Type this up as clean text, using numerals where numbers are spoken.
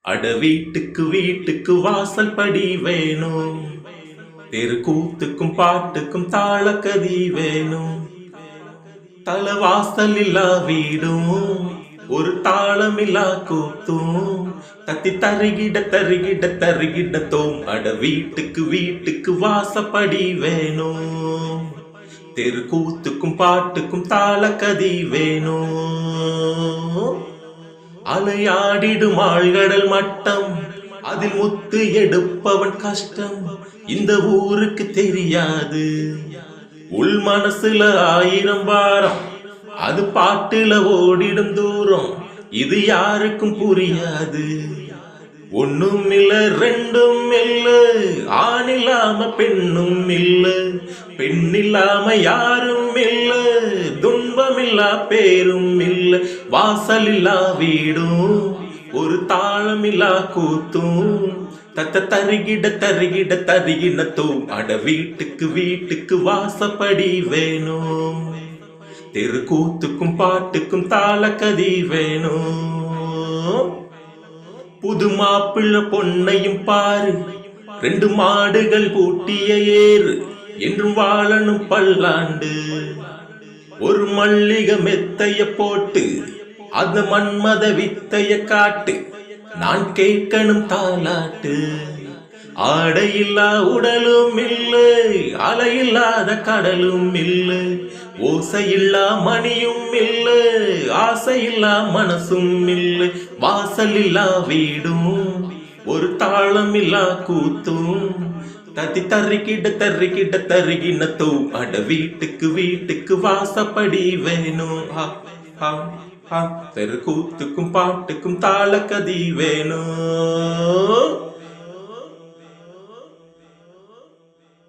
அட வீட்டுக்கு வீட்டுக்கு வாசல் படி வேணும், தெருக்கூத்துக்கும் பாட்டுக்கும் தாளக்கதி வேணும். தல வாசல் இல்லா வீடும் ஒரு தாளமில்லா கூத்தும் தத்தி தருகிட தருகிட தருகிடத்தோம். அட வீட்டுக்கு வீட்டுக்கு வாசப்படி வேணும், தெருக்கூத்துக்கும் பாட்டுக்கும் தாளக்கதி வேணும். அலையாடிடும் ஆழ்கடல் மட்டம், அதில் முத்து எடுப்பவன் கஷ்டம் இந்த ஊருக்கு தெரியாது. உள் மனசுல 1000 பாரம், அது பாட்டுல ஓடிடும் தூரம் இது யாருக்கும் புரியாது. ஒண்ணும் இல்ல ரெண்டும் இல்ல, ஆண் இல்லாம பெண்ணும் இல்ல, பெண் இல்லாம யாரும் இல்ல, துன்பம் இல்லா பேரும் இல்ல. வாசல் இல்லா வீடும் ஒரு தாளம் இல்லா கூத்தும் தத்த தருகிட தருகிட தருகினத்தோம். அட வீட்டுக்கு வீட்டுக்கு வாசப்படி வேணும், தெருக்கூத்துக்கும் பாட்டுக்கும் தாளக்கதி வேணும். புது மாப்பிள்ள பொன்னையும் பாரு, 2 மாடுகள் பூட்டிய ஏறு என்றும் வாழணும் பல்லாண்டு. ஒரு மல்லிகை மெத்தைய போட்டு அந்த மன்மத வித்தைய காட்டு, நான் கேட்கணும் தாலாட்டு. ஆடையில்லா உடலும் இல்லை, அலையில்லாத கடலும் இல்லை, ஓசையில்லா மணியும் இல்லை, ஆசையில்லா மனசும் இல்லை. வாசல் இல்லா வீடும் ஒரு தாளம் இல்லா கூத்தும் தத்தி தருகிட தருகிட தருகினத்தோ. அட வீட்டுக்கு வீட்டுக்கு வாசப்படி வேணும், தெருக்கூத்துக்கும் பாட்டுக்கும் தாளக்கதி வேணும்.